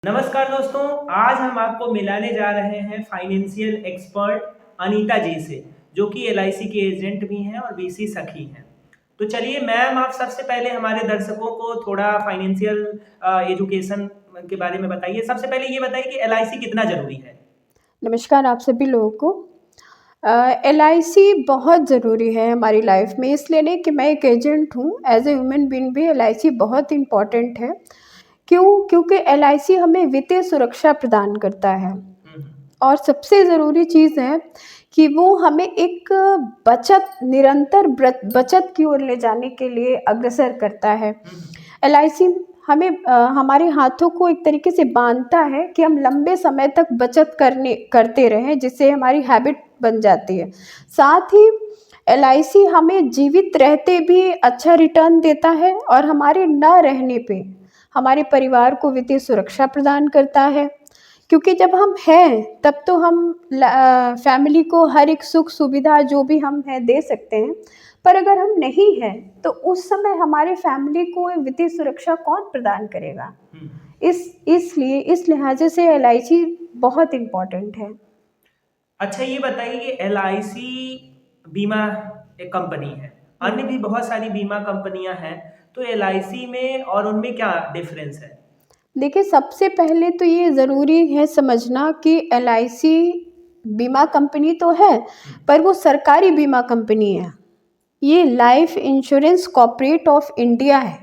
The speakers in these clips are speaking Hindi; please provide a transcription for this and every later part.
नमस्कार दोस्तों, आज हम आपको मिलाने जा रहे हैं फाइनेंशियल एक्सपर्ट अनीता जी से, जो कि एलआईसी के एजेंट भी हैं और वीसी सखी हैं। तो चलिए मैम, आप सबसे पहले हमारे दर्शकों को थोड़ा फाइनेंशियल एजुकेशन के बारे में बताइए। सबसे पहले ये बताइए कि एलआईसी कितना ज़रूरी है? नमस्कार आप सभी लोगों को। एलआईसी बहुत ज़रूरी है हमारी लाइफ में, इसलिए नहीं कि मैं एक एजेंट हूँ, एज ए ह्यूमन बीइंग भी एलआईसी बहुत इम्पॉर्टेंट है। क्योंकि एलआईसी हमें वित्तीय सुरक्षा प्रदान करता है और सबसे ज़रूरी चीज़ है कि वो हमें एक निरंतर बचत की ओर ले जाने के लिए अग्रसर करता है। एलआईसी हमें हमारे हाथों को एक तरीके से बांधता है कि हम लंबे समय तक बचत करते रहें, जिससे हमारी हैबिट बन जाती है। साथ ही एलआईसी हमें जीवित रहते भी अच्छा रिटर्न देता है और हमारे न रहने पे हमारे परिवार को वित्तीय सुरक्षा प्रदान करता है। क्योंकि जब हम हैं तब तो हम फैमिली को हर एक सुख सुविधा जो भी हम हैं दे सकते हैं, पर अगर हम नहीं हैं तो उस समय हमारे फैमिली को वित्तीय सुरक्षा कौन प्रदान करेगा। इसलिए इस लिहाजे से एलआईसी बहुत इम्पोर्टेंट है। अच्छा, ये बताइए कि एलआईसी बीमा एक कंपनी है, अन्य भी बहुत सारी बीमा कंपनियां हैं, तो एलआईसी में और उनमें क्या डिफरेंस है? देखिए, सबसे पहले तो ये ज़रूरी है समझना कि एलआईसी बीमा कंपनी तो है, पर वो सरकारी बीमा कंपनी है। ये life insurance corporate of India है।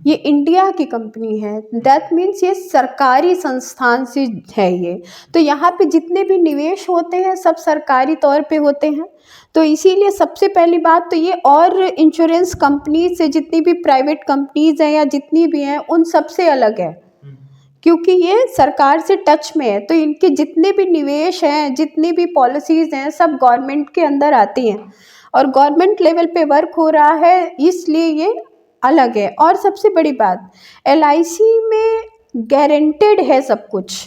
ये इंडिया की कंपनी है, दैट मीन्स ये सरकारी संस्थान से है ये। तो यहाँ पे जितने भी निवेश होते हैं सब सरकारी तौर पे होते हैं। तो इसीलिए सबसे पहली बात तो ये, और इंश्योरेंस कंपनी से जितनी भी प्राइवेट कंपनीज हैं या जितनी भी हैं उन सब से अलग है, क्योंकि ये सरकार से टच में है। तो इनके जितने भी निवेश हैं, जितनी भी पॉलिसीज़ हैं, सब गवर्नमेंट के अंदर आती हैं और गवर्नमेंट लेवल पे वर्क हो रहा है, इसलिए ये अलग है। और सबसे बड़ी बात, एलआईसी में गारंटेड है सब कुछ,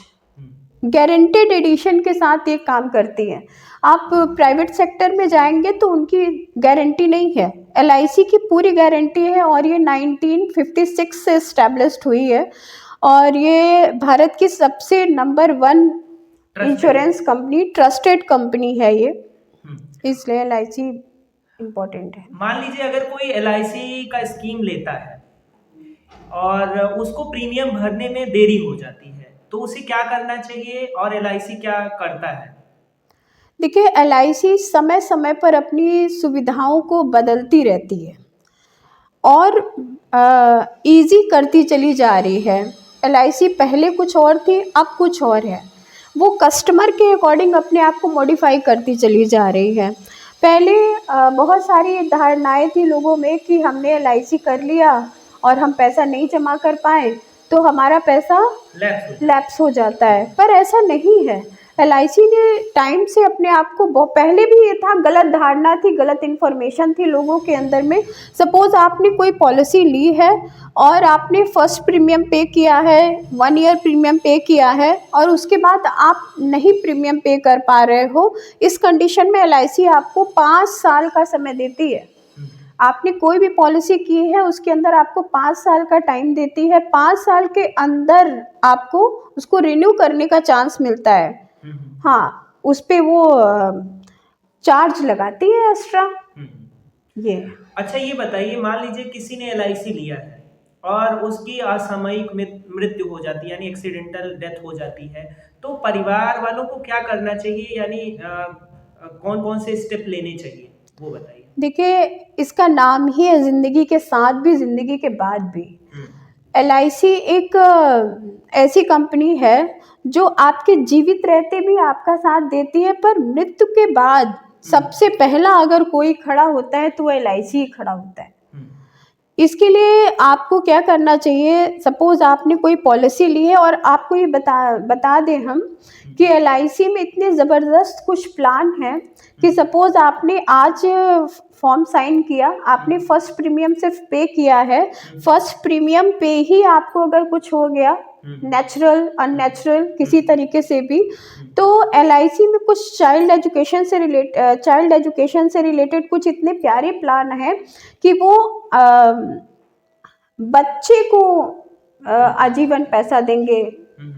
गारंटेड एडिशन के साथ ये काम करती है। आप प्राइवेट सेक्टर में जाएंगे तो उनकी गारंटी नहीं है, एलआईसी की पूरी गारंटी है। और ये 1956 से इस्टेब्लिश्ड हुई है और ये भारत की सबसे number 1 insurance company, trusted company है ये, इसलिए एलआईसी इम्पोर्टेंट है। मान लीजिए अगर कोई एलआईसी का स्कीम लेता है और उसको प्रीमियम भरने में देरी हो जाती है, तो उसे क्या करना चाहिए और एलआईसी क्या करता है? देखिए, एलआईसी समय समय पर अपनी सुविधाओं को बदलती रहती है और इजी करती चली जा रही है। एलआईसी पहले कुछ और थी, अब कुछ और है। वो कस्टमर के अकॉर्डिंग अपने आप को मॉडिफाई करती चली जा रही है। पहले बहुत सारी धारणाएं थी लोगों में कि हमने एलआईसी कर लिया और हम पैसा नहीं जमा कर पाए तो हमारा पैसा लैप्स हो जाता है, पर ऐसा नहीं है। एलआईसी ने टाइम से अपने आप को, पहले भी ये था, गलत धारणा थी, गलत इन्फॉर्मेशन थी लोगों के अंदर में। सपोज आपने कोई पॉलिसी ली है और आपने फर्स्ट प्रीमियम पे किया है, 1 ईयर प्रीमियम पे किया है और उसके बाद आप नहीं प्रीमियम पे कर पा रहे हो, इस कंडीशन में एलआईसी आपको 5 साल का समय देती है। आपने कोई भी पॉलिसी की है उसके अंदर आपको 5 साल का टाइम देती है। 5 साल के अंदर आपको उसको रिन्यू करने का चांस मिलता है। हाँ, उस पे वो चार्ज लगाती है एक्स्ट्रा। ये अच्छा, ये बताइए, मान लीजिए किसी ने एलआईसी लिया है और उसकी असामयिक मृत्यु हो जाती है, यानी एक्सीडेंटल डेथ हो जाती है, तो परिवार वालों को क्या करना चाहिए, यानी कौन कौन से स्टेप लेने चाहिए, वो बताइए। देखिए, इसका नाम ही है जिंदगी के साथ भी जिंदगी के बाद भी। एलआईसी एक ऐसी कंपनी है जो आपके जीवित रहते भी आपका साथ देती है, पर मृत्यु के बाद सबसे पहला अगर कोई खड़ा होता है तो एलआईसी ही खड़ा होता है। इसके लिए आपको क्या करना चाहिए, सपोज आपने कोई पॉलिसी ली है और आपको ये बता दें हम कि एलआईसी में इतने ज़बरदस्त कुछ प्लान हैं कि सपोज आपने आज फॉर्म साइन किया, आपने फर्स्ट प्रीमियम सिर्फ पे किया है, फर्स्ट प्रीमियम पे ही आपको अगर कुछ हो गया, नेचुरल अननेचुरल किसी तरीके से भी, तो एलआईसी में कुछ चाइल्ड एजुकेशन से रिलेटेड कुछ इतने प्यारे प्लान हैं कि वो बच्चे को आजीवन पैसा देंगे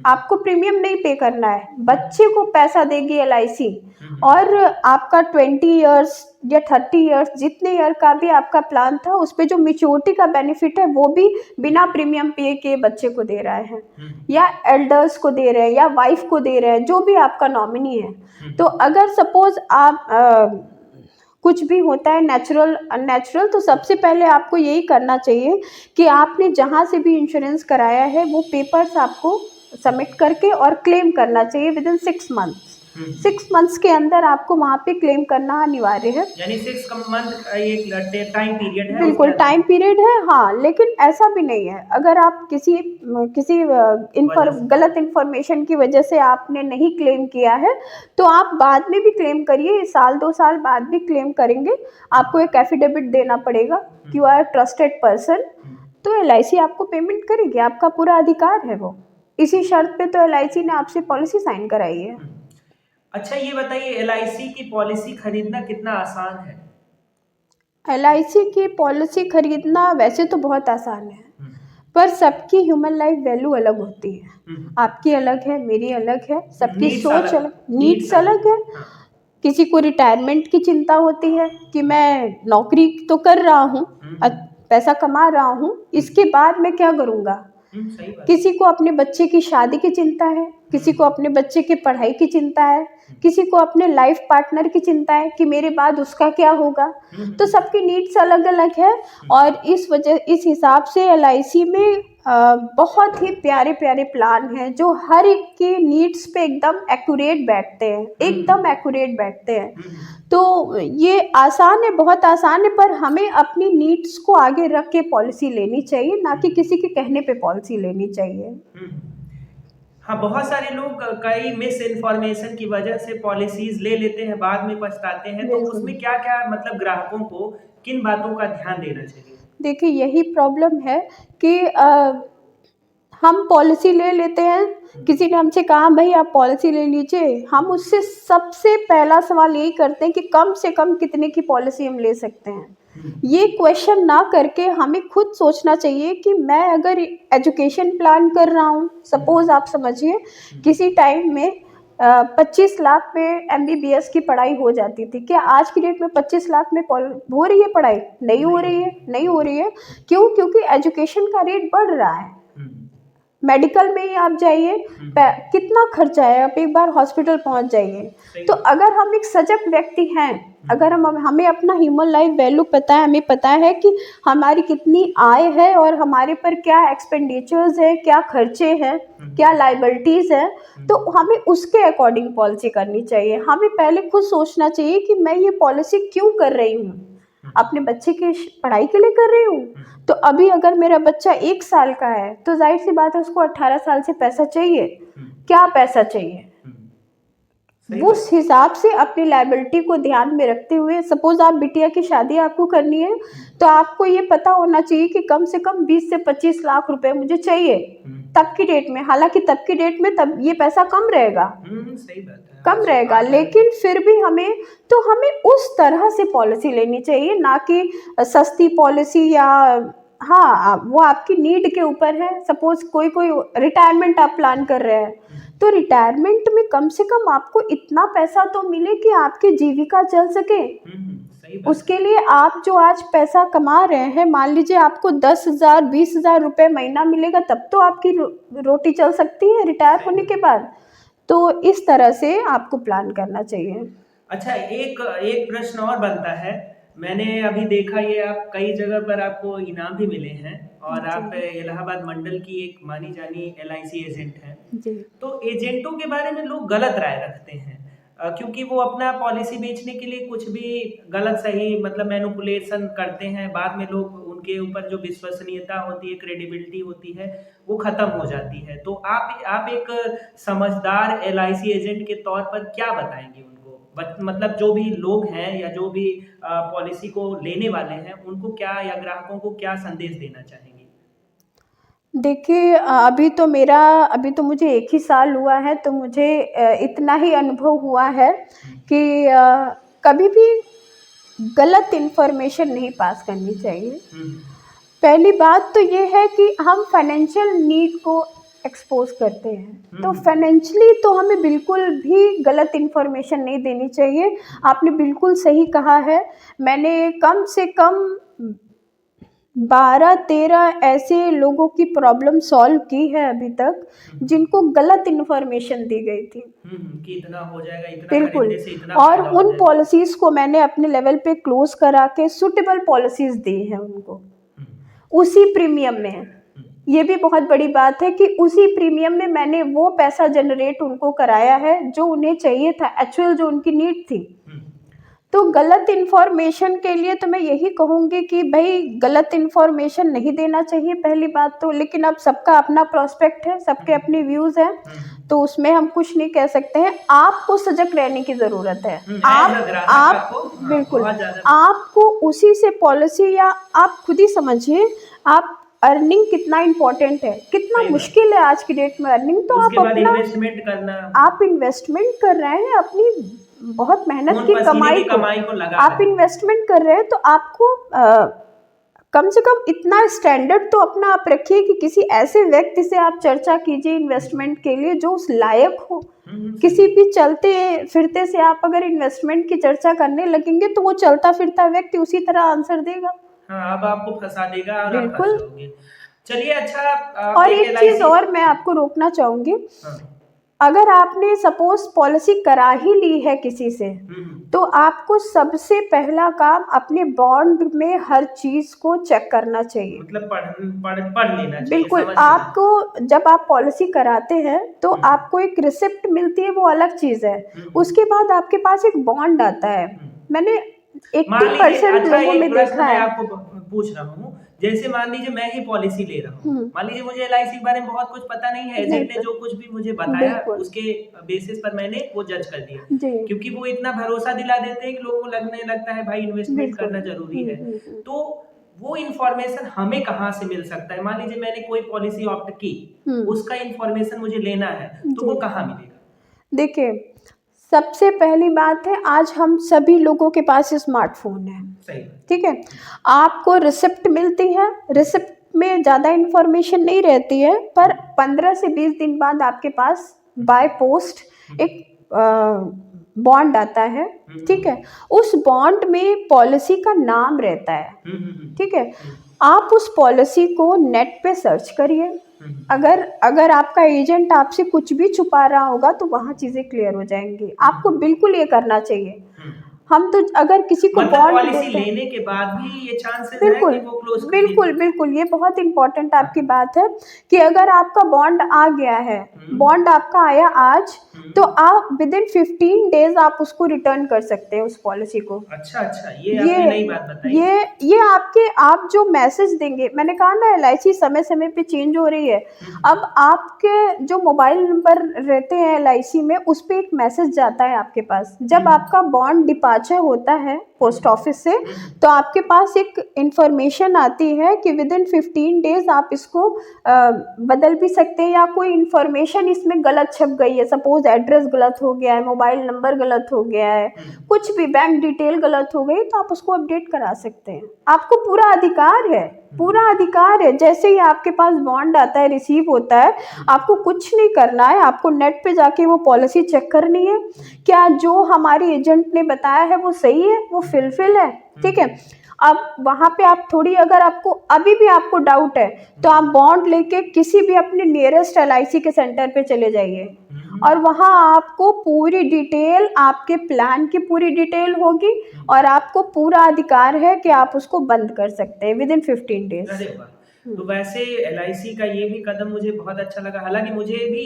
आपको प्रीमियम नहीं पे करना है, बच्चे को पैसा देगी एलआईसी। और आपका 20 इयर्स या 30 इयर्स जितने ईयर का भी आपका प्लान था, उस पे जो मैच्योरिटी का बेनिफिट है वो भी बिना प्रीमियम पे के बच्चे को दे रहा है, या एल्डर्स को दे रहे हैं, या वाइफ को दे रहे हैं, जो भी आपका नॉमिनी है। तो अगर सपोज आप कुछ भी होता है नेचुरल अननेचुरल, तो सबसे पहले आपको यही करना चाहिए कि आपने जहाँ से भी इंश्योरेंस कराया है वो पेपर्स आपको सबमिट करके और क्लेम करना चाहिए विद इन 6 मंथ्स। 6 मंथ्स के अंदर आपको वहाँ पे क्लेम करना अनिवार्य है। यानी 6 मंथ एक टाइम पीरियड है, बिल्कुल टाइम पीरियड है, हाँ। लेकिन ऐसा भी नहीं है, अगर आप किसी गलत इन्फॉर्मेशन की वजह से आपने नहीं क्लेम किया है तो आप बाद में भी क्लेम करिए, 1-2 साल बाद भी क्लेम करेंगे। आपको एक एफिडेविट देना पड़ेगा कि यू आर ट्रस्टेड पर्सन, तो एलआईसी आपको पेमेंट करेगी, आपका पूरा अधिकार है वो। इसी शर्त पे तो एलआईसी ने आपसे पॉलिसी साइन कराई है। अच्छा ये बताइए, एलआईसी की पॉलिसी खरीदना कितना आसान है? एलआईसी की पॉलिसी खरीदना वैसे तो बहुत आसान है, पर सबकी ह्यूमन लाइफ वैल्यू अलग होती है। आपकी अलग है, मेरी अलग है, सबकी सोच अलग, नीड्स अलग है। किसी को रिटायरमेंट की चिंता होती है कि मैं नौकरी तो कर रहा हूँ, पैसा कमा रहा हूँ, इसके बाद मैं क्या करूँगा। किसी को अपने बच्चे की शादी की चिंता है, किसी को अपने बच्चे की पढ़ाई की चिंता है, किसी को अपने लाइफ पार्टनर की चिंता है कि मेरे बाद उसका क्या होगा। तो सबकी नीड्स अलग अलग है, और इस हिसाब से एलआईसी में बहुत ही प्यारे प्यारे प्लान हैं जो हर एक की नीड्स पे एकदम एक्यूरेट बैठते हैं, एकदम एक्यूरेट बैठते हैं। तो ये आसान है, बहुत आसान है, पर हमें अपनी नीड्स को आगे रख के पॉलिसी लेनी चाहिए, ना कि किसी के कहने पे पॉलिसी लेनी चाहिए। हाँ, बहुत सारे लोग कई मिस इन्फॉर्मेशन की वजह से पॉलिसीज ले लेते हैं, बाद में पछताते हैं। तो उसमें क्या क्या मतलब ग्राहकों को किन बातों का ध्यान देना चाहिए? देखिए यही प्रॉब्लम है कि हम पॉलिसी ले लेते हैं, किसी ने हमसे कहा भाई आप पॉलिसी ले लीजिए, हम उससे सबसे पहला सवाल यही करते हैं कि कम से कम कितने की पॉलिसी हम ले सकते हैं। ये क्वेश्चन ना करके हमें खुद सोचना चाहिए कि मैं अगर एजुकेशन प्लान कर रहा हूँ, सपोज आप समझिए किसी टाइम में 25 लाख में MBBS की पढ़ाई हो जाती थी, क्या आज की डेट में 25 लाख में हो रही है पढ़ाई? नहीं हो रही है, नहीं हो रही है। क्यों? क्योंकि एजुकेशन का रेट बढ़ रहा है। मेडिकल में ही आप जाइए, कितना खर्चा है, आप एक बार हॉस्पिटल पहुंच जाइए। तो अगर हम एक सजग व्यक्ति हैं, अगर हमें अपना ह्यूमन लाइफ वैल्यू पता है, हमें पता है कि हमारी कितनी आय है और हमारे पर क्या एक्सपेंडिचर्स है, क्या खर्चे हैं, क्या लाइबिलिटीज़ है, तो हमें उसके अकॉर्डिंग पॉलिसी करनी चाहिए। हमें पहले खुद सोचना चाहिए कि मैं ये पॉलिसी क्यों कर रही हूँ, अपने बच्चे की पढ़ाई के लिए कर रही हूँ। तो अभी अगर मेरा बच्चा 1 साल का है तो जाहिर सी बात है उसको 18 साल से पैसा चाहिए। क्या पैसा चाहिए, उस हिसाब से अपनी लायबिलिटी को ध्यान में रखते हुए, सपोज आप बिटिया की शादी आपको करनी है तो आपको ये पता होना चाहिए कि कम से कम 20 से 25 लाख रुपए मुझे चाहिए तब की डेट में। हालांकि तब की डेट में तब ये पैसा कम रहेगा, सही बात है, कम रहेगा, लेकिन फिर भी हमें उस तरह से पॉलिसी लेनी चाहिए, ना कि सस्ती पॉलिसी। या हाँ, वो आपकी नीड के ऊपर है। सपोज कोई रिटायरमेंट आप प्लान कर रहे हैं, तो रिटायरमेंट में कम से कम आपको इतना पैसा तो मिले कि आपकी जीविका चल सके। उसके लिए आप जो आज पैसा कमा रहे हैं, मान लीजिए आपको 10,000 20,000 रुपये महीना मिलेगा, तब तो आपकी रोटी चल सकती है रिटायर होने के बाद। तो इस तरह से आपको प्लान करना चाहिए। अच्छा, एक प्रश्न और बनता है। मैंने अभी देखा, ये आप कई जगह पर आपको इनाम भी मिले हैं, और आप इलाहाबाद मंडल की एक मानी जानी LIC एजेंट हैं। तो एजेंटों के बारे में लोग गलत राय रखते हैं, क्योंकि वो अपना पॉलिसी बेचने के लिए कुछ भी गलत सही मतलब मैनिपुलेशन करते हैं। बाद में लोग उनके ऊपर जो विश्वसनीयता होती है, क्रेडिबिलिटी होती है, वो खत्म हो जाती है। तो आप एक समझदार LIC एजेंट के तौर पर क्या बताएंगे उनको, मतलब जो भी लोग हैं या जो भी पॉलिसी को लेने वाले हैं, उनको क्या, या ग्राहकों को क्या संदेश देना चाहेंगे? देखिए अभी तो मुझे 1 ही साल हुआ है, तो मुझे इतना ही अनुभव हुआ है कि कभी भी गलत इन्फॉर्मेशन नहीं पास करनी चाहिए। पहली बात तो ये है कि हम फाइनेंशियल नीड को एक्सपोज करते हैं। तो फाइनेंशियली तो हमें बिल्कुल भी गलत इन्फॉर्मेशन नहीं देनी चाहिए। आपने बिल्कुल सही कहा है। मैंने कम से कम 12-13 ऐसे लोगों की प्रॉब्लम सॉल्व की है अभी तक, जिनको गलत इन्फॉर्मेशन दी गई थी। कि इतना हो जाएगा, इतना बिल्कुल। खरीदने से इतना और फायदा हो उन जाएगा। पॉलिसीज को मैंने अपने लेवल पे क्लोज करा के सुटेबल पॉलिसीज दी हैं उनको, हम्म, उसी प्रीमियम में। ये भी बहुत बड़ी बात है कि उसी प्रीमियम में मैंने वो पैसा जनरेट उनको कराया है जो उन्हें चाहिए था, एक्चुअल जो उनकी नीड थी। तो गलत इन्फॉर्मेशन के लिए तो मैं यही कहूँगी कि भाई गलत इन्फॉर्मेशन नहीं देना चाहिए पहली बात तो। लेकिन अब सबका अपना प्रोस्पेक्ट है, सबके अपने व्यूज़ हैं, तो उसमें हम कुछ नहीं कह सकते हैं। आपको सजग रहने की ज़रूरत है। आप बिल्कुल, आपको उसी से पॉलिसी, या आप खुद ही समझिए, आप अर्निंग कितना इम्पोर्टेंट है, कितना मुश्किल है आज की डेट में अर्निंग। तो आप अपना इन्वेस्टमेंट करना, आप इन्वेस्टमेंट कर रहे हैं अपनी बहुत मेहनत की कमाई को लगा आप इन्वेस्टमेंट कर रहे हैं, तो आपको कम से कम इतना स्टैंडर्ड तो अपना आप रखिए कि किसी ऐसे व्यक्ति से आप चर्चा कीजिए इन्वेस्टमेंट के लिए जो उस लायक हो। किसी भी चलते फिरते से आप अगर इन्वेस्टमेंट की चर्चा करने लगेंगे तो वो चलता फिरता व्यक्ति उसी तरह आंसर देगा। हाँ, अब आपको फंसा देगा और बिल्कुल। आप फंस जाओगे। चलिए, अच्छा, और एक चीज और मैं आपको रोकना चाहूंगी। अगर आपने सपोज पॉलिसी करा ही ली है किसी से, तो आपको सबसे पहला काम अपने बॉन्ड में हर चीज को चेक करना चाहिए। मतलब पढ़ लेना चाहिए। बिल्कुल। आपको जब आप पॉलिसी कराते हैं तो आपको एक रिसिप्ट मिलती है, वो अलग चीज है। उसके बाद आपके पास एक बॉन्ड आता है। मैंने 80% लोगों में देखा है। आपको पूछ रहा हूँ, जैसे मान लीजिए मैं ही पॉलिसी ले रहा हूँ, मान लीजिए मुझे एलआईसी के बारे में बहुत कुछ पता नहीं है, एजेंट ने जो कुछ भी मुझे बताया उसके बेसिस पर मैंने वो जज कर दिया, क्योंकि वो इतना भरोसा दिला देते हैं कि लोगों को लगने लगता है भाई इन्वेस्टमेंट करना जरूरी है। तो वो इन्फॉर्मेशन हमें कहाँ से मिल सकता है? मान लीजिए मैंने कोई पॉलिसी ऑप्ट की, उसका इन्फॉर्मेशन मुझे लेना है, तो वो कहाँ मिलेगा? देखिए, सबसे पहली बात है, आज हम सभी लोगों के पास स्मार्टफोन है। सही। ठीक है, आपको रिसिप्ट मिलती है, रिसिप्ट में ज़्यादा इन्फॉर्मेशन नहीं रहती है, पर 15 से 20 दिन बाद आपके पास बाय पोस्ट एक बॉन्ड आता है। ठीक है, उस बॉन्ड में पॉलिसी का नाम रहता है। ठीक है, आप उस पॉलिसी को नेट पे सर्च करिए। अगर आपका एजेंट आपसे कुछ भी छुपा रहा होगा तो वहाँ चीज़ें क्लियर हो जाएंगी। आपको बिल्कुल ये करना चाहिए। हम तो अगर किसी को बॉन्ड पॉलिसी लेने के बाद भी ये चांसेस है बिल्कुल कि वो क्लोज बिल्कुल ये बहुत इंपॉर्टेंट आपकी बात है कि अगर आपका बॉन्ड आ गया है, बॉन्ड आपका आया आज, तो आप विद इन 15 डेज आप उसको रिटर्न कर सकते हैं उस पॉलिसी को। अच्छा, ये आपने नई बात बताई। ये आप जो मैसेज देंगे, मैंने कहा ना एलआईसी समय समय पे चेंज हो रही है। अब आपके जो मोबाइल नंबर रहते हैं एलआईसी में, उस पर एक मैसेज जाता है आपके पास। जब आपका बॉन्ड डिपार्चर होता है पोस्ट ऑफिस से, तो आपके पास एक इंफॉर्मेशन आती है कि विद इन 15 डेज आप इसको बदल भी सकते हैं, या कोई इंफॉर्मेशन इसमें गलत छप गई है, सपोज एड्रेस गलत हो गया है, मोबाइल नंबर गलत हो गया है, कुछ भी बैंक डिटेल गलत हो गई, तो आप उसको अपडेट करा सकते हैं। आपको पूरा अधिकार है, पूरा अधिकार है। जैसे ही आपके पास बॉन्ड आता है, रिसीव होता है, आपको कुछ नहीं करना है, आपको नेट पे जाके वो पॉलिसी चेक करनी है, क्या जो हमारे एजेंट ने बताया है वो सही है, वो फुलफिल है। ठीक है, अब वहाँ पे आप थोड़ी, अगर आपको अभी भी आपको डाउट है, तो आप बॉन्ड लेके किसी भी अपने नियरेस्ट एलआईसी के सेंटर पे चले जाइए, और वहाँ आपको पूरी डिटेल, आपके प्लान की पूरी डिटेल होगी, और आपको पूरा अधिकार है कि आप उसको बंद कर सकते हैं विद इन 15 डेज। अरे वाह! तो वैसे एलआईसी का ये भी कदम मुझे बहुत अच्छा लगा, हालांकि मुझे भी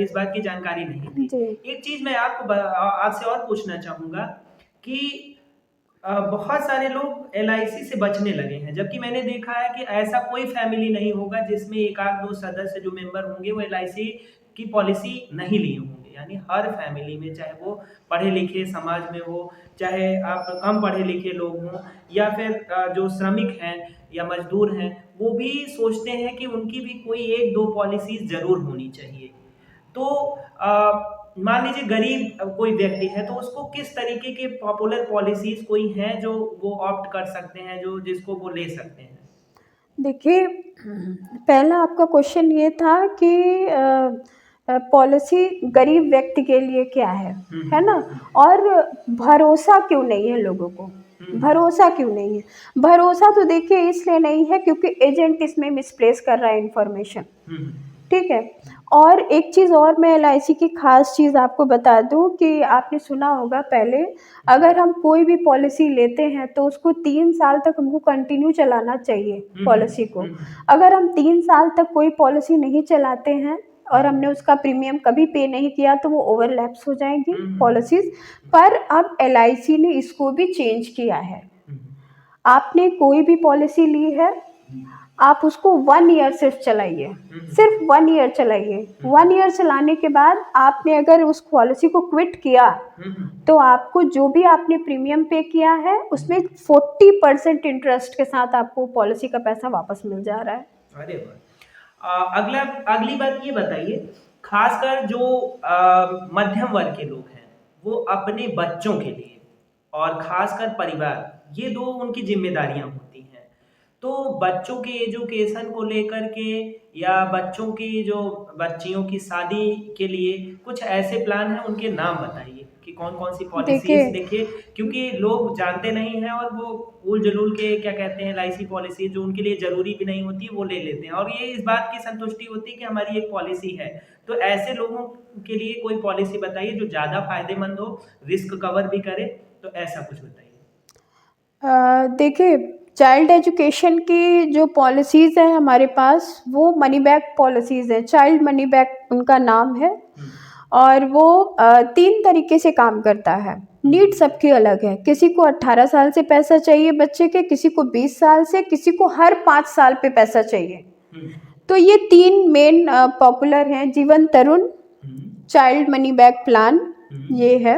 इस बात की जानकारी नहीं थी। एक चीज मैं आपसे और पूछना चाहूंगा कि बहुत सारे लोग एलआईसी से बचने लगे हैं, जबकि मैंने देखा है कि ऐसा कोई फैमिली नहीं होगा जिसमें एक आध दो सदस्य जो मेंबर होंगे वो एलआईसी की पॉलिसी नहीं लिए होंगे। यानी हर फैमिली में, चाहे वो पढ़े लिखे समाज में हो, चाहे आप कम पढ़े लिखे लोग हों, या फिर जो श्रमिक हैं या मजदूर हैं, वो भी सोचते हैं कि उनकी भी कोई एक दो पॉलिसीज जरूर होनी चाहिए। तो मान लीजिए गरीब कोई व्यक्ति है, तो उसको किस तरीके के पॉपुलर पॉलिसीज कोई हैं जो वो ऑप्ट कर सकते हैं, जो जिसको वो ले सकते हैं? देखिए, पहला आपका क्वेश्चन ये था कि पॉलिसी गरीब व्यक्ति के लिए क्या है ना? और भरोसा क्यों नहीं है लोगों को? भरोसा क्यों नहीं है? भरोसा तो देखिए इसलिए नहीं है क्योंकि एजेंट इसमें मिसप्लेस कर रहा है इन्फॉर्मेशन, ठीक है। और एक चीज़ और मैं एलआईसी की खास चीज़ आपको बता दूं कि आपने सुना होगा पहले, अगर हम कोई भी पॉलिसी लेते हैं तो उसको 3 साल तक हमको कंटिन्यू चलाना चाहिए पॉलिसी को। अगर हम 3 साल तक कोई पॉलिसी नहीं चलाते हैं और हमने उसका प्रीमियम कभी पे नहीं किया तो वो ओवरलैप्स हो जाएंगी पॉलिसीज। पर अब एलआईसी ने इसको भी चेंज किया है। आपने कोई भी पॉलिसी ली है, आप उसको 1 ईयर सिर्फ चलाइए, सिर्फ 1 ईयर चलाइए। 1 ईयर चलाने के बाद आपने अगर उस पॉलिसी को क्विट किया तो आपको जो भी आपने प्रीमियम पे किया है उसमें 40% इंटरेस्ट के साथ आपको पॉलिसी का पैसा वापस मिल जा रहा है। अरे वाह। अगली बात ये बताइए, खासकर जो मध्यम वर्ग के लोग हैं वो अपने बच्चों के लिए और खासकर परिवार, ये दो उनकी जिम्मेदारियां होती हैं। तो बच्चों के एजुकेशन को लेकर के या बच्चों की जो बच्चियों की शादी के लिए कुछ ऐसे प्लान हैं, उनके नाम बताइए कि कौन कौन सी पॉलिसीज। देखिए देखिए, क्योंकि लोग जानते नहीं हैं और वो उल जलूल के क्या कहते हैं एलआईसी पॉलिसी जो उनके लिए जरूरी भी नहीं होती वो ले लेते हैं और ये इस बात की संतुष्टि होती है कि हमारी एक पॉलिसी है। तो ऐसे लोगों के लिए कोई पॉलिसी बताइए जो ज़्यादा फायदेमंद हो, रिस्क कवर भी करे, तो ऐसा कुछ बताइए। देखिए, चाइल्ड एजुकेशन की जो पॉलिसीज़ हैं हमारे पास वो मनी बैक पॉलिसीज़ हैं। चाइल्ड मनी बैक उनका नाम है और वो 3 तरीके से काम करता है। नीड सबकी अलग है, किसी को 18 साल से पैसा चाहिए बच्चे के, किसी को 20 साल से, किसी को हर 5 साल पे पैसा चाहिए। तो ये 3 मेन पॉपुलर हैं, जीवन तरुण, चाइल्ड मनी बैक प्लान ये है।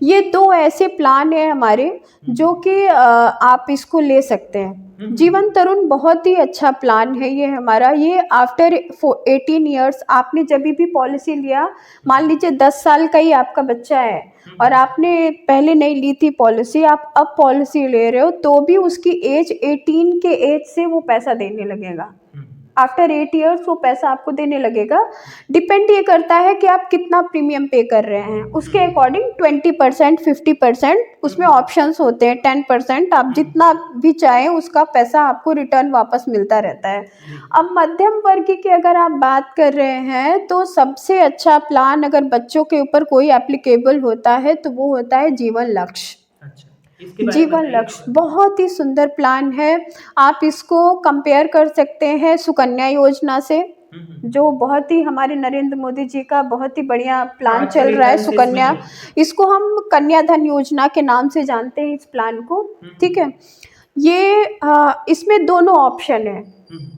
ये 2 ऐसे प्लान हैं हमारे जो कि आप इसको ले सकते हैं। जीवन तरुण बहुत ही अच्छा प्लान है ये हमारा। ये आफ्टर 18 ईयर्स आपने जब भी पॉलिसी लिया, मान लीजिए 10 साल का ही आपका बच्चा है और आपने पहले नहीं ली थी पॉलिसी, आप अब पॉलिसी ले रहे हो तो भी उसकी एज 18 के एज से वो पैसा देने लगेगा। आफ्टर 8 ईयर्स वो पैसा आपको देने लगेगा। डिपेंड ये करता है कि आप कितना प्रीमियम पे कर रहे हैं, उसके अकॉर्डिंग 20%, 50%, उसमें ऑप्शंस होते हैं, 10%, आप जितना भी चाहें उसका पैसा आपको रिटर्न वापस मिलता रहता है। अब मध्यम वर्ग की अगर आप बात कर रहे हैं तो सबसे अच्छा प्लान अगर बच्चों के ऊपर कोई एप्लीकेबल होता है तो वो होता है जीवन लक्ष्य। जीवन लक्ष्य बहुत ही सुंदर प्लान है। आप इसको कंपेयर कर सकते हैं सुकन्या योजना से, जो बहुत ही हमारे नरेंद्र मोदी जी का बहुत ही बढ़िया प्लान चल रहा है सुकन्या। इसको हम कन्याधन योजना के नाम से जानते हैं इस प्लान को, ठीक है। ये इसमें दोनों ऑप्शन है।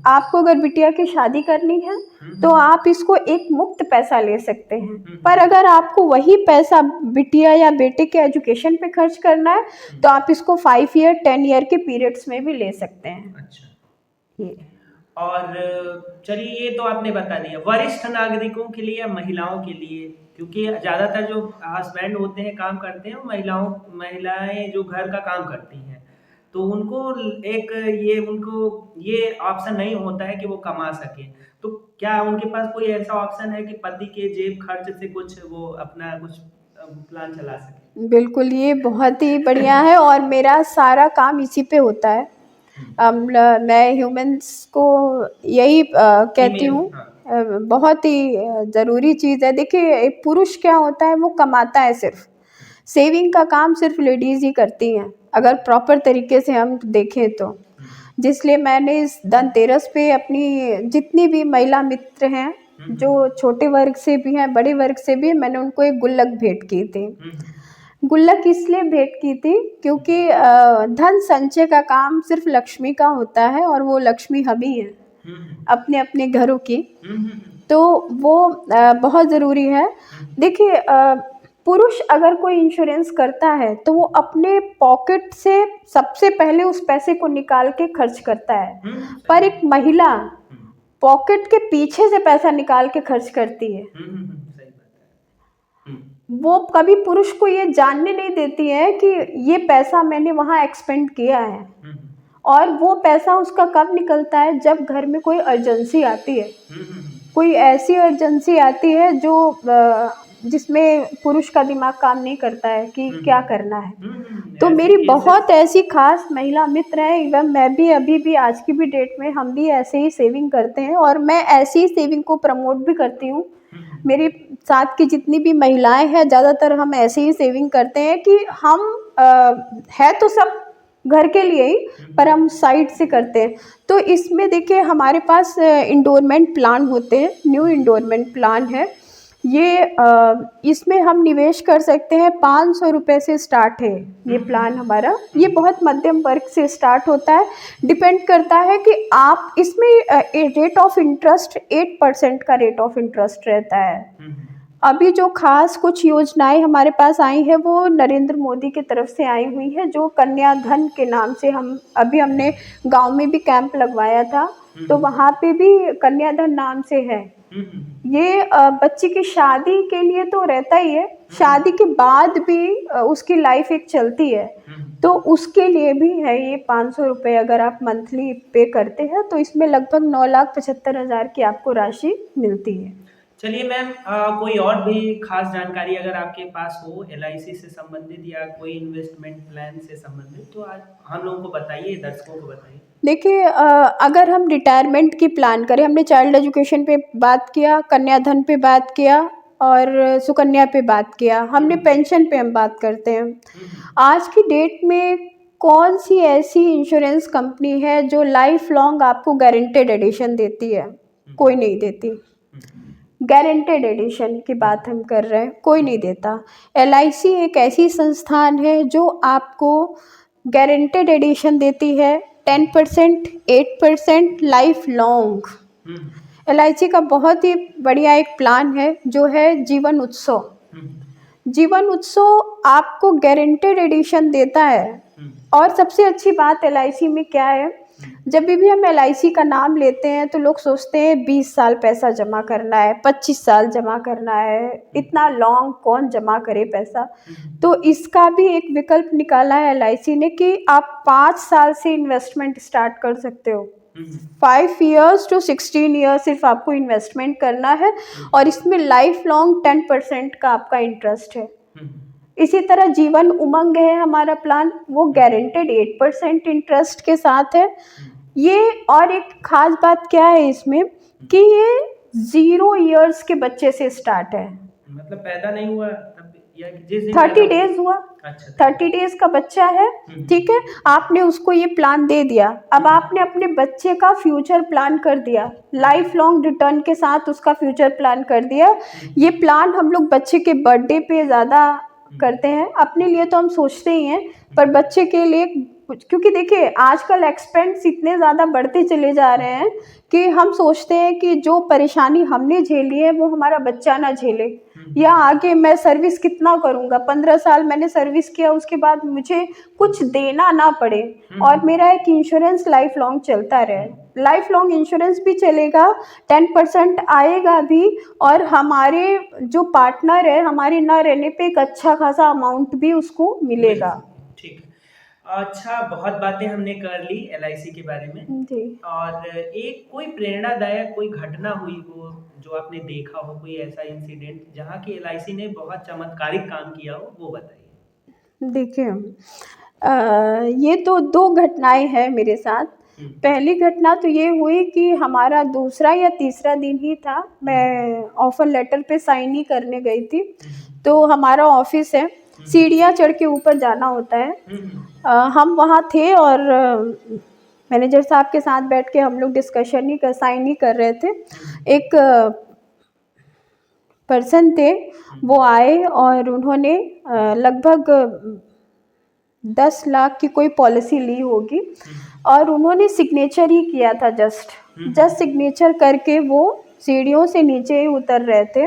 आपको अगर बिटिया की शादी करनी है तो आप इसको एक मुफ्त पैसा ले सकते हैं, पर अगर आपको वही पैसा बिटिया या बेटे के एजुकेशन पे खर्च करना है तो आप इसको 5 ईयर 10 ईयर के पीरियड्स में भी ले सकते हैं। अच्छा, ये और चलिए ये तो आपने बता दिया। वरिष्ठ नागरिकों के लिए या महिलाओं के लिए, क्योंकि ज़्यादातर जो हस्बैंड होते हैं काम करते हैं, महिलाएं जो घर का काम करती हैं, तो उनको ये ऑप्शन नहीं होता है कि वो कमा सके। तो क्या उनके पास कोई ऐसा ऑप्शन है कि पति के जेब खर्च से कुछ वो अपना कुछ प्लान चला सके? बिल्कुल, ये बहुत ही बढ़िया है और मेरा सारा काम इसी पे होता है। मैं ह्यूमन्स को यही कहती हूँ, बहुत ही ज़रूरी चीज़ है। देखिए, एक पुरुष क्या होता है, वो कमाता है, सिर्फ सेविंग का काम सिर्फ लेडीज़ ही करती हैं अगर प्रॉपर तरीके से हम देखें तो। जिसलिए मैंने इस धनतेरस पे अपनी जितनी भी महिला मित्र हैं, जो छोटे वर्ग से भी हैं बड़े वर्ग से भी, मैंने उनको एक गुल्लक भेंट की थी। गुल्लक इसलिए भेंट की थी क्योंकि धन संचय का काम सिर्फ लक्ष्मी का होता है और वो लक्ष्मी हम ही हैं अपने अपने घरों की, तो वो बहुत ज़रूरी है। देखिए, पुरुष अगर कोई इंश्योरेंस करता है तो वो अपने पॉकेट से सबसे पहले उस पैसे को निकाल के खर्च करता है, पर एक महिला पॉकेट के पीछे से पैसा निकाल के खर्च करती है। वो कभी पुरुष को ये जानने नहीं देती है कि ये पैसा मैंने वहाँ एक्सपेंड किया है। और वो पैसा उसका कब निकलता है, जब घर में कोई अर्जेंसी आती है, कोई ऐसी अर्जेंसी आती है जो जिसमें पुरुष का दिमाग काम नहीं करता है कि क्या करना है। तो ऐसे मेरी cases- बहुत ऐसी खास महिला मित्र हैं, इवन मैं भी अभी भी आज की भी डेट में हम भी ऐसे ही सेविंग करते हैं और मैं ऐसी ही सेविंग को प्रमोट भी करती हूँ। मेरे साथ की जितनी भी महिलाएं हैं ज़्यादातर हम ऐसे ही सेविंग करते हैं कि हम है तो सब घर के लिए ही, पर हम साइड से करते हैं। तो इसमें देखिए हमारे पास इंडोरमेंट प्लान होते हैं, न्यू इंडोरमेंट प्लान है ये, इसमें हम निवेश कर सकते हैं। 500 रुपये से स्टार्ट है ये प्लान हमारा। ये बहुत मध्यम वर्ग से स्टार्ट होता है, डिपेंड करता है कि आप इसमें रेट ऑफ इंटरेस्ट 8% का रेट ऑफ इंटरेस्ट रहता है। अभी जो खास कुछ योजनाएं हमारे पास आई हैं वो नरेंद्र मोदी की तरफ से आई हुई है, जो कन्या धन के नाम से हमने गांव में भी कैंप लगवाया था, तो वहाँ पे भी कन्या धन नाम से है। ये बच्चे की शादी के लिए तो रहता ही है, शादी के बाद भी उसकी लाइफ एक चलती है, तो उसके लिए भी है ये 500 रुपये। अगर आप मंथली पे करते हैं तो इसमें लगभग 9,75,000 की आपको राशि मिलती है। चलिए मैम, कोई और भी खास जानकारी अगर आपके पास हो LIC से संबंधित या कोई इन्वेस्टमेंट प्लान से संबंधित, तो आज हम लोगों को बताइए, दर्शकों को बताइए। देखिए अगर हम रिटायरमेंट की प्लान करें, हमने चाइल्ड एजुकेशन पे बात किया, कन्याधन पे बात किया और सुकन्या पे बात किया, हमने पेंशन पे हम बात करते हैं। आज की डेट में कौन सी ऐसी इंश्योरेंस कंपनी है जो लाइफ लॉन्ग आपको गारंटेड एडिशन देती है? कोई नहीं देती। गारंटेड एडिशन की बात हम कर रहे हैं, कोई नहीं देता। LIC एक ऐसी संस्थान है जो आपको गारंटेड एडिशन देती है 10%, 8% लाइफ लॉन्ग। LIC का बहुत ही बढ़िया एक प्लान है जो है जीवन उत्सव। जीवन उत्सव आपको गारंटेड एडिशन देता है। और सबसे अच्छी बात LIC में क्या है, जब भी हम LIC का नाम लेते हैं तो लोग सोचते हैं 20 साल पैसा जमा करना है, 25 साल जमा करना है, इतना लॉन्ग कौन जमा करे पैसा। तो इसका भी एक विकल्प निकाला है LIC ने कि आप 5 साल से इन्वेस्टमेंट स्टार्ट कर सकते हो। 5 years to 16 years सिर्फ आपको इन्वेस्टमेंट करना है और इसमें लाइफ लॉन्ग 10% का आपका इंटरेस्ट है। इसी तरह जीवन उमंग है हमारा प्लान, वो गारंटेड 8% इंटरेस्ट के साथ है। ये और एक खास बात क्या है इसमें कि ये 0 years के बच्चे से स्टार्ट है, मतलब पैदा नहीं हुआ तब या जिस दिन 30 days हुआ। अच्छा, 30 days का बच्चा है, ठीक है, आपने उसको ये प्लान दे दिया। अब आपने अपने बच्चे का फ्यूचर प्लान कर दिया, लाइफ लॉन्ग रिटर्न के साथ उसका फ्यूचर प्लान कर दिया। ये प्लान हम लोग बच्चे के बर्थडे पे ज़्यादा करते हैं, अपने लिए तो हम सोचते ही हैं, पर बच्चे के लिए, क्योंकि देखिए आजकल एक्सपेंस इतने ज़्यादा बढ़ते चले जा रहे हैं कि हम सोचते हैं कि जो परेशानी हमने झेली है वो हमारा बच्चा ना झेले, या आगे मैं सर्विस कितना करूँगा, 15 साल मैंने सर्विस किया उसके बाद मुझे कुछ देना ना पड़े, और मेरा एक इंश्योरेंस लाइफ लॉन्ग चलता रहे। लाइफ लॉन्ग इंश्योरेंस भी चलेगा, 10% आएगा भी, और हमारे जो पार्टनर है हमारे ना रहने पे एक अच्छा खासा अमाउंट भी उसको मिलेगा। ठीक है, अच्छा, बहुत बातें हमने कर ली LIC के बारे में जी। और एक कोई प्रेरणादायक कोई घटना हुई हो जो आपने देखा हो, कोई ऐसा इंसिडेंट जहाँ की LIC ने बहुत चमत्कारिक काम किया हो, वो बताइए। देखिए ये तो 2 घटनाएं हैं मेरे साथ। पहली घटना तो ये हुई कि हमारा दूसरा या तीसरा दिन ही था, मैं ऑफर लेटर पे साइन ही करने गई थी। तो हमारा ऑफिस है, सीढ़ियाँ चढ़ के ऊपर जाना होता है। हम वहाँ थे और मैनेजर साहब के साथ बैठ के हम लोग डिस्कशन ही कर, साइन ही कर रहे थे। एक पर्सन थे, वो आए और उन्होंने लगभग 10 लाख की कोई पॉलिसी ली होगी, और उन्होंने सिग्नेचर ही किया था, जस्ट सिग्नेचर करके वो सीढ़ियों से नीचे ही उतर रहे थे,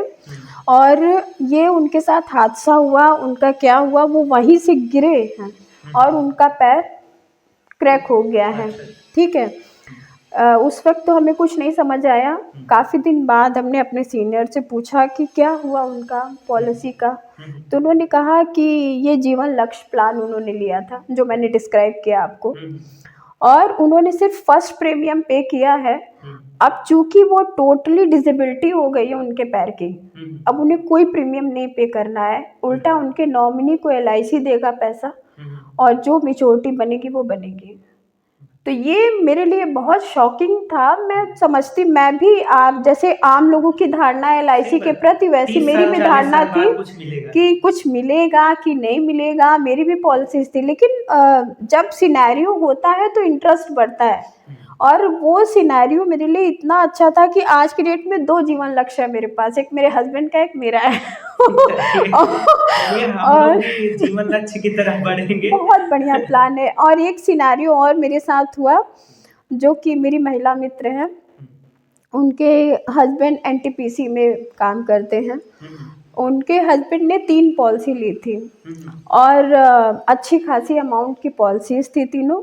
और ये उनके साथ हादसा हुआ। उनका क्या हुआ, वो वहीं से गिरे हैं और उनका पैर क्रैक हो गया है, ठीक है। उस वक्त तो हमें कुछ नहीं समझ आया। काफ़ी दिन बाद हमने अपने सीनियर से पूछा कि क्या हुआ उनका पॉलिसी का, तो उन्होंने कहा कि ये जीवन लक्ष्य प्लान उन्होंने लिया था, जो मैंने डिस्क्राइब किया आपको। और उन्होंने सिर्फ फर्स्ट प्रीमियम पे किया है। अब चूंकि वो टोटली डिसेबिलिटी हो गई है उनके पैर की, अब उन्हें कोई प्रीमियम नहीं पे करना है, उल्टा उनके नॉमिनी को LIC देगा पैसा, और जो मेच्योरिटी बनेगी वो बनेगी। तो ये मेरे लिए बहुत शॉकिंग था। मैं समझती, मैं भी आप जैसे आम लोगों की धारणा है LIC के प्रति, वैसी 30 मेरी साल भी 40 धारणा साल बाद थी कुछ मिलेगा। कि कुछ मिलेगा कि नहीं मिलेगा, मेरी भी पॉलिसीज थी। लेकिन जब सिनेरियो होता है तो इंटरेस्ट बढ़ता है, और वो सिनेरियो मेरे लिए इतना अच्छा था कि आज की डेट में 2 जीवन लक्ष्य है मेरे पास, एक मेरे हस्बैंड का, एक मेरा है। चलिए हम लोग और भी जीवन लक्ष्य की तरफ बढ़ेंगे। बहुत बढ़िया प्लान है। और एक सिनेरियो और मेरे साथ हुआ, जो कि मेरी महिला मित्र हैं, उनके हस्बैंड NTPC में काम करते हैं। उनके हस्बैंड ने 3 पॉलिसी ली थी, और अच्छी खासी अमाउंट की पॉलिसीज थी तीनों।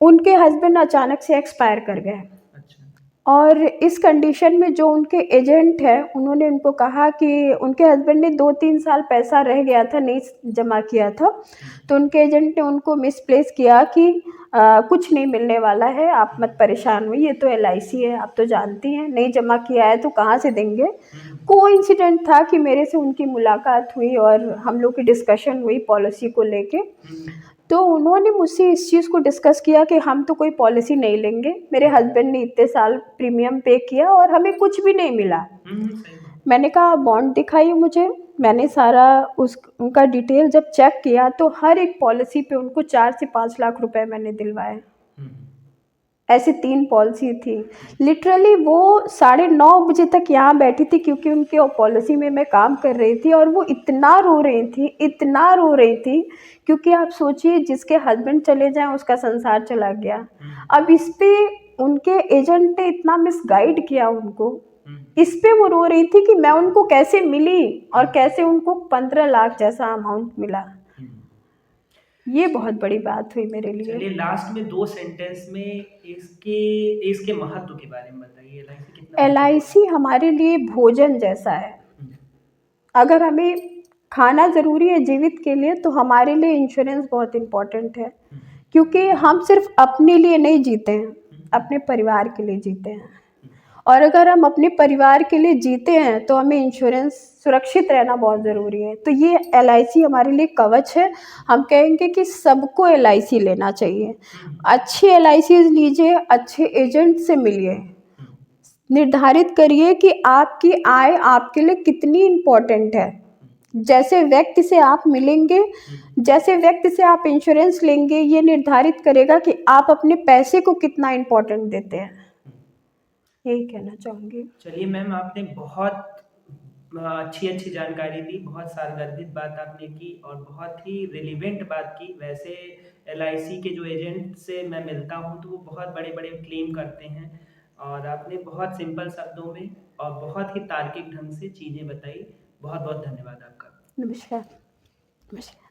उनके हस्बैंड अचानक से एक्सपायर कर गए, और इस कंडीशन में जो उनके एजेंट है, उन्होंने उनको कहा कि उनके हस्बैंड ने 2-3 साल पैसा रह गया था, नहीं जमा किया था, तो उनके एजेंट ने उनको मिसप्लेस किया कि कुछ नहीं मिलने वाला है, आप मत परेशान हुई, ये तो LIC है, आप तो जानती हैं, नहीं जमा किया है तो कहाँ से देंगे। कोइंसिडेंट था कि मेरे से उनकी मुलाकात हुई और हम लोग की डिस्कशन हुई पॉलिसी को लेके। तो उन्होंने मुझसे इस चीज़ को डिस्कस किया कि हम तो कोई पॉलिसी नहीं लेंगे, मेरे हस्बैंड ने इतने साल प्रीमियम पे किया और हमें कुछ भी नहीं मिला। मैंने कहा बॉन्ड दिखाइए मुझे। मैंने सारा उनका डिटेल जब चेक किया तो हर एक पॉलिसी पे उनको 4 से 5 लाख रुपए मैंने दिलवाए। ऐसी 3 पॉलिसी थी। लिटरली वो 9:30 बजे तक यहाँ बैठी थी, क्योंकि उनके पॉलिसी में मैं काम कर रही थी, और वो इतना रो रही थी, इतना रो रही थी, क्योंकि आप सोचिए जिसके हस्बैंड चले जाएं उसका संसार चला गया। अब इस पे उनके एजेंट ने इतना मिसगाइड किया उनको, इस पे वो रो रही थी कि मैं उनको कैसे मिली और कैसे उनको 15 लाख जैसा अमाउंट मिला। ये बहुत बड़ी बात हुई मेरे लिए। चलिए लास्ट में 2 सेंटेंस में इसके महत्व के बारे में बताइए। LIC कितना LIC हमारे लिए भोजन जैसा है। अगर हमें खाना ज़रूरी है जीवित के लिए, तो हमारे लिए इंश्योरेंस बहुत इम्पोर्टेंट है, क्योंकि हम सिर्फ अपने लिए नहीं जीते हैं, अपने परिवार के लिए जीते हैं। और अगर हम अपने परिवार के लिए जीते हैं तो हमें इंश्योरेंस सुरक्षित रहना बहुत ज़रूरी है। तो ये LIC हमारे लिए कवच है। हम कहेंगे कि सबको LIC लेना चाहिए। अच्छी LIC लीजिए, अच्छे एजेंट से मिलिए, निर्धारित करिए कि आपकी आय आपके लिए कितनी इम्पोर्टेंट है। जैसे व्यक्ति से आप मिलेंगे, जैसे व्यक्ति से आप इंश्योरेंस लेंगे, ये निर्धारित करेगा कि आप अपने पैसे को कितना इम्पोर्टेंट देते हैं। यही कहना चाहूँगी। चलिए मैम, आपने बहुत अच्छी जानकारी दी, बहुत सारगर्भित बात आपने की और बहुत ही रिलेवेंट बात की। वैसे LIC के जो एजेंट से मैं मिलता हूँ तो वो बहुत बड़े बड़े क्लेम करते हैं, और आपने बहुत सिंपल शब्दों में और बहुत ही तार्किक ढंग से चीज़ें बताई। बहुत बहुत धन्यवाद आपका। नमस्कार। नमस्कार।